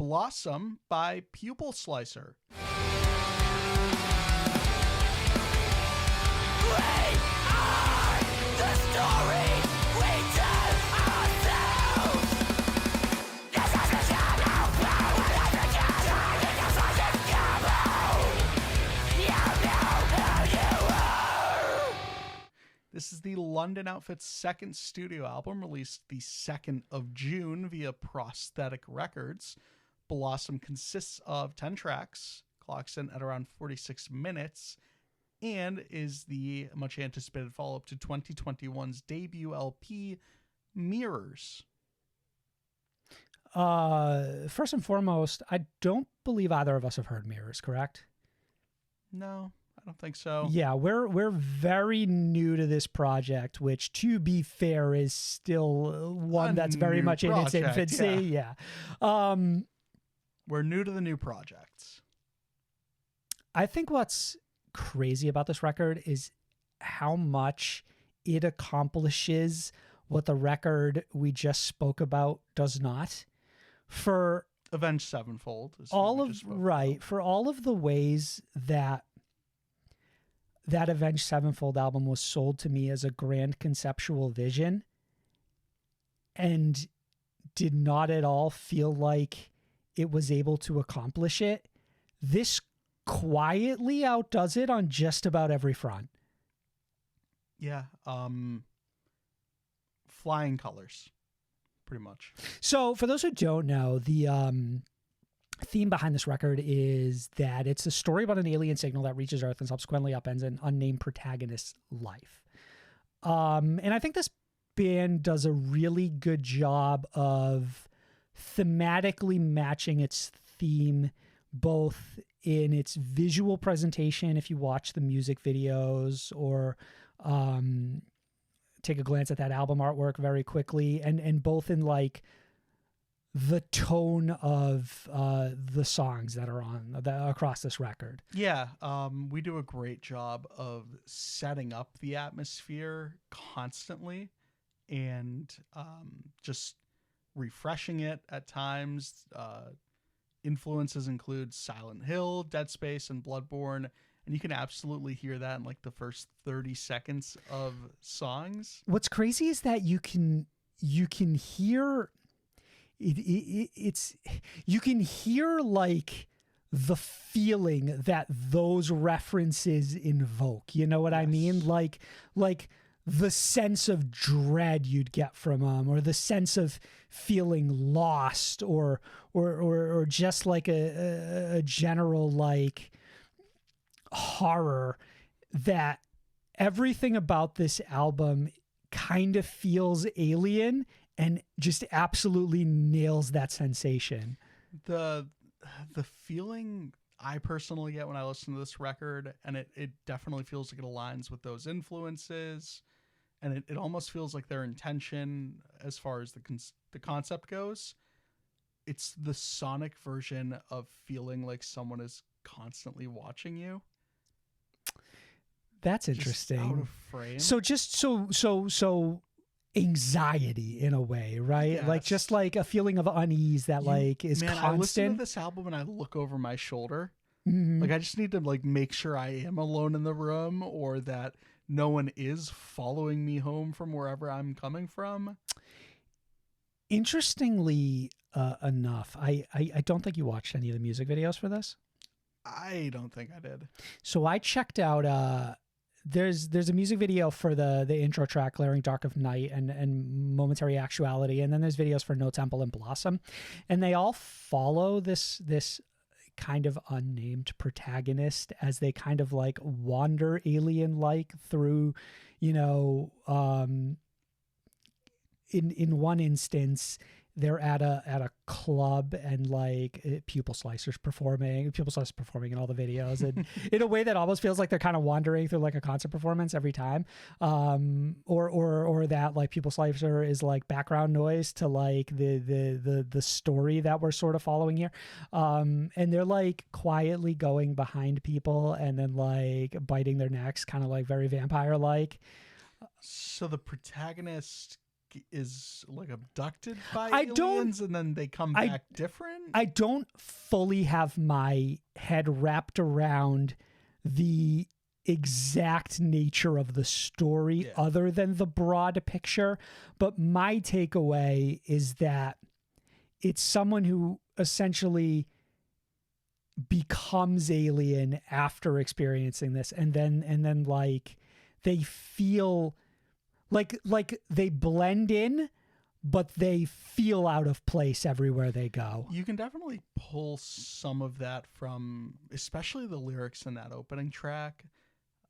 Blossom by Pupil Slicer. The story we tell ourselves. This is the shadow power of the gathering because I discover. You know who you are. This is the London Outfit's second studio album, released the 2nd of June via Prosthetic Records. Blossom consists of 10 tracks, clocks in at around 46 minutes, and is the much anticipated follow-up to 2021's debut LP, Mirrors. First and foremost, I don't believe either of us have heard Mirrors, correct? No, I don't think so. Yeah, we're very new to this project, which, to be fair, is still one that's very much in its infancy. Yeah. We're new to the new projects. I think what's crazy about this record is how much it accomplishes what the record we just spoke about does not. For Avenged Sevenfold is all of for all of the ways that Avenged Sevenfold album was sold to me as a grand conceptual vision and did not at all feel like it was able to accomplish it, this quietly outdoes it on just about every front. Yeah. Flying colors, pretty much. So for those who don't know, the theme behind this record is that it's a story about an alien signal that reaches Earth and subsequently upends an unnamed protagonist's life. And I think this band does a really good job of thematically matching its theme, both in its visual presentation, if you watch the music videos or take a glance at that album artwork very quickly, and both in like the tone of the songs that are across this record. Yeah, we do a great job of setting up the atmosphere constantly and just refreshing it at times. Influences include Silent Hill, Dead Space, and Bloodborne, and you can absolutely hear that in like the first 30 seconds of songs. What's crazy is that you can hear you can hear like the feeling that those references invoke. You know what I mean? Like the sense of dread you'd get from them, or the sense of feeling lost, or just like a general like horror, that everything about this album kind of feels alien and just absolutely nails that sensation. The feeling I personally get when I listen to this record, and it definitely feels like it aligns with those influences, and it almost feels like their intention as far as the concept goes. It's the sonic version of feeling like someone is constantly watching you. That's interesting. Just out of frame. So just so anxiety in a way, right? Yes. Like just like a feeling of unease that like is constant. I listen to this album and I look over my shoulder. Mm-hmm. Like I just need to like make sure I am alone in the room, or that no one is following me home from wherever I'm coming from. Interestingly enough, I don't think you watched any of the music videos for this. I don't think I did. So I checked out there's a music video for the intro track, Glaring Dark of Night and Momentary Actuality, and then there's videos for No Temple and Blossom, and they all follow this kind of unnamed protagonist as they kind of like wander alien like through, you know, in one instance they're at a club and like Pupil Slicer's performing in all the videos, and in a way that almost feels like they're kind of wandering through like a concert performance every time, or that like Pupil Slicer is like background noise to like the story that we're sort of following here, and they're like quietly going behind people and then like biting their necks, kind of like very vampire like. So the protagonist is like abducted by I don't- aliens and then they come back different. I don't fully have my head wrapped around the exact nature of the story other than the broad picture, but my takeaway is that it's someone who essentially becomes alien after experiencing this, and then like they feel like they blend in, but they feel out of place everywhere they go. You can definitely pull some of that from especially the lyrics in that opening track,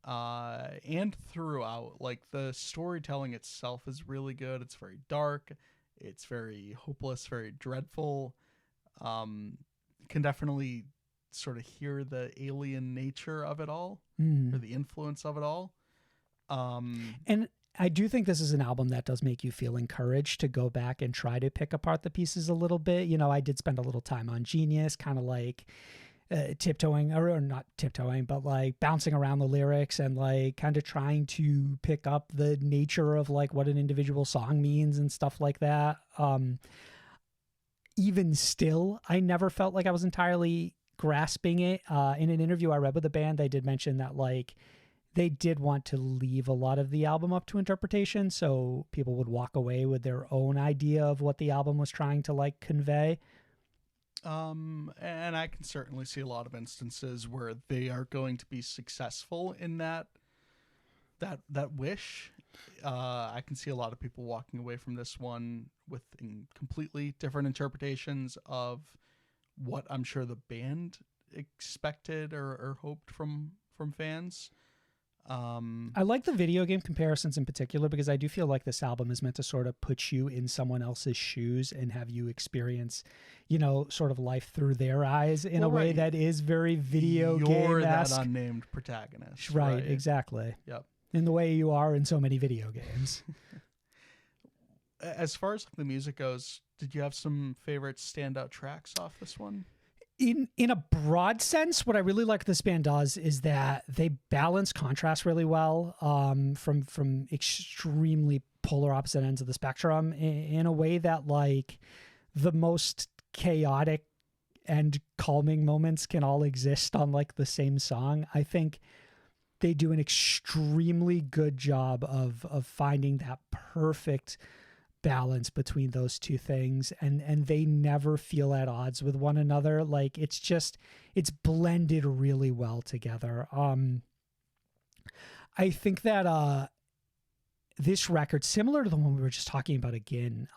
and throughout. Like the storytelling itself is really good. It's very dark, it's very hopeless, very dreadful. Can definitely sort of hear the alien nature of it all, or the influence of it all. And I do think this is an album that does make you feel encouraged to go back and try to pick apart the pieces a little bit. You know, I did spend a little time on Genius, kind of like tiptoeing, or not tiptoeing, but like bouncing around the lyrics and like kind of trying to pick up the nature of like what an individual song means and stuff like that. Even still, I never felt like I was entirely grasping it. In an interview I read with the band, they did mention that like they did want to leave a lot of the album up to interpretation, so people would walk away with their own idea of what the album was trying to like convey. And I can certainly see a lot of instances where they are going to be successful in that wish. I can see a lot of people walking away from this one with completely different interpretations of what I'm sure the band expected or hoped from fans. I like the video game comparisons in particular because I do feel like this album is meant to sort of put you in someone else's shoes and have you experience, you know, sort of life through their eyes in a way that is very video game-esque. You're that unnamed protagonist. Right, exactly. Yep. In the way you are in so many video games. As far as the music goes, did you have some favorite standout tracks off this one? In a broad sense, what I really like this band does is that they balance contrast really well, from extremely polar opposite ends of the spectrum in a way that like the most chaotic and calming moments can all exist on like the same song. I think they do an extremely good job of finding that perfect balance between those two things, and they never feel at odds with one another. Like it's blended really well together. I think that this record, similar to the one we were just talking about again,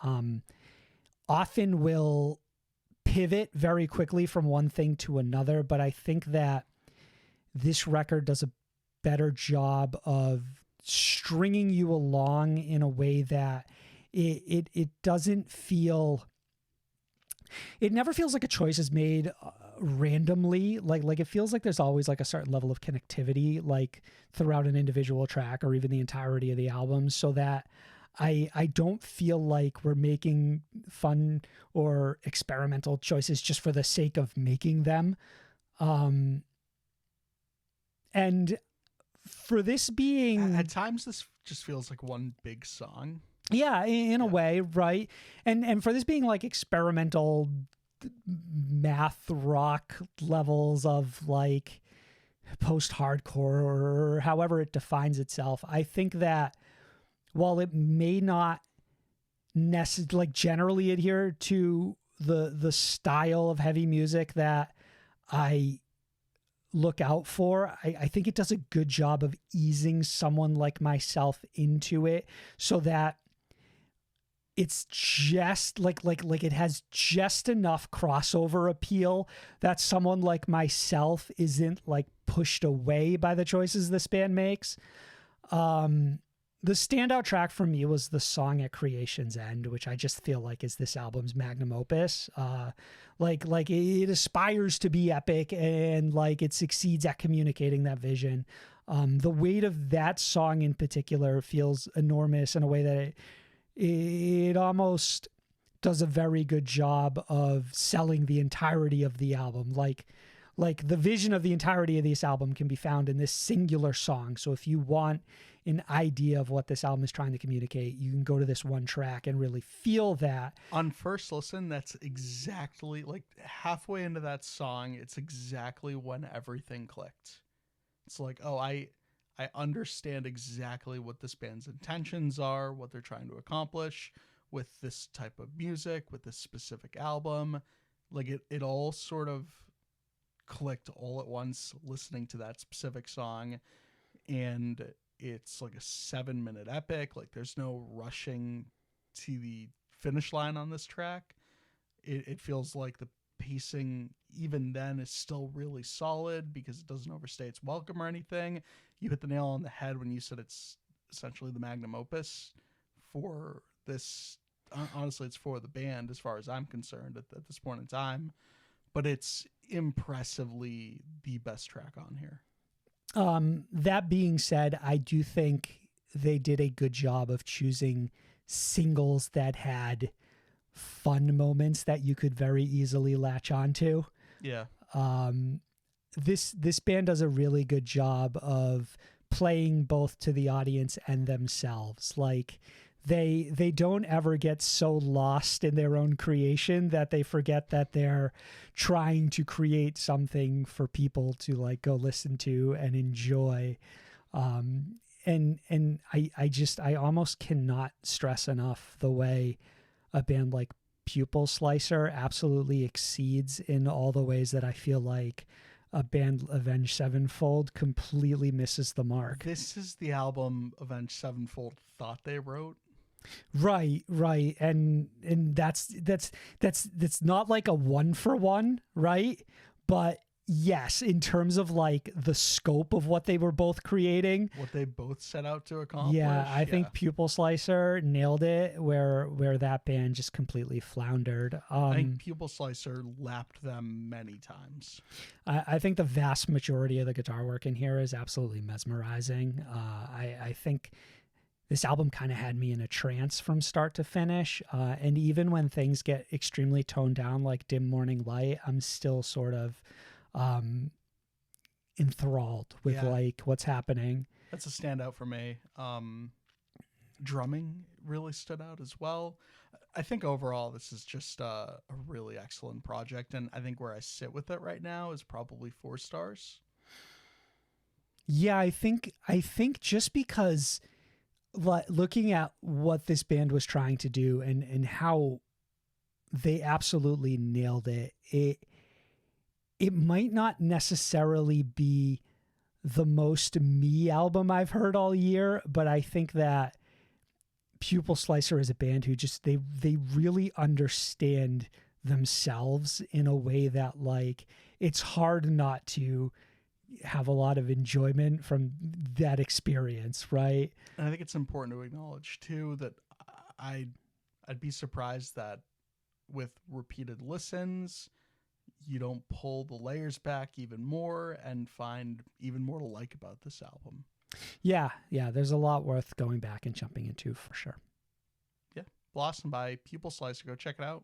often will pivot very quickly from one thing to another, but I think that this record does a better job of stringing you along in a way that it doesn't feel, it never feels like a choice is made randomly. Like it feels like there's always like a certain level of connectivity like throughout an individual track or even the entirety of the album, so that I don't feel like we're making fun or experimental choices just for the sake of making them. And for this being, at times this just feels like one big song. Yeah, in a way, right? And for this being like experimental math rock levels of like post-hardcore or however it defines itself, I think that while it may not necessarily like generally adhere to the style of heavy music that I look out for, I think it does a good job of easing someone like myself into it, so that it's just like it has just enough crossover appeal that someone like myself isn't like pushed away by the choices this band makes. The standout track for me was the song at Creation's End, which I just feel like is this album's magnum opus. Like it aspires to be epic, and like it succeeds at communicating that vision. The weight of that song in particular feels enormous in a way that it almost does a very good job of selling the entirety of the album. Like like the vision of the entirety of this album can be found in this singular song. So if you want an idea of what this album is trying to communicate, you can go to this one track and really feel that. On first listen, that's exactly like halfway into that song, it's exactly when everything clicked. It's like, oh, I understand exactly what this band's intentions are, what they're trying to accomplish with this type of music, with this specific album. Like it all sort of clicked all at once listening to that specific song. And it's like a 7-minute epic. Like there's no rushing to the finish line on this track. It feels like the pacing even then is still really solid because it doesn't overstay its welcome or anything. You hit the nail on the head when you said it's essentially the magnum opus for this. Honestly, it's for the band as far as I'm concerned at this point in time, but it's impressively the best track on here. That being said, I do think they did a good job of choosing singles that had fun moments that you could very easily latch onto. Yeah. This band does a really good job of playing both to the audience and themselves. Like they don't ever get so lost in their own creation that they forget that they're trying to create something for people to like go listen to and enjoy. And I almost cannot stress enough the way a band like Pupil Slicer absolutely exceeds in all the ways that I feel like a band Avenged Sevenfold completely misses the mark. This is the album Avenged Sevenfold thought they wrote. Right. And that's not like a 1-for-1, right? But yes, in terms of like the scope of what they were both creating, what they both set out to accomplish. Yeah, I think Pupil Slicer nailed it where that band just completely floundered. I think Pupil Slicer lapped them many times. I think the vast majority of the guitar work in here is absolutely mesmerizing. I think this album kind of had me in a trance from start to finish. And even when things get extremely toned down, like Dim Morning Light, I'm still sort of enthralled with like what's happening. That's a standout for me. Drumming really stood out as well. I think overall this is just a really excellent project, and I think where I sit with it right now is probably 4 stars. Yeah, I think just because looking at what this band was trying to do and how they absolutely nailed it, it might not necessarily be the most me album I've heard all year, but I think that Pupil Slicer is a band who just they really understand themselves in a way that like it's hard not to have a lot of enjoyment from that experience, right? And I think it's important to acknowledge too that I'd be surprised that with repeated listens you don't pull the layers back even more and find even more to like about this album. Yeah, there's a lot worth going back and jumping into for sure. Yeah, Blossom by Pupil Slicer. Go check it out.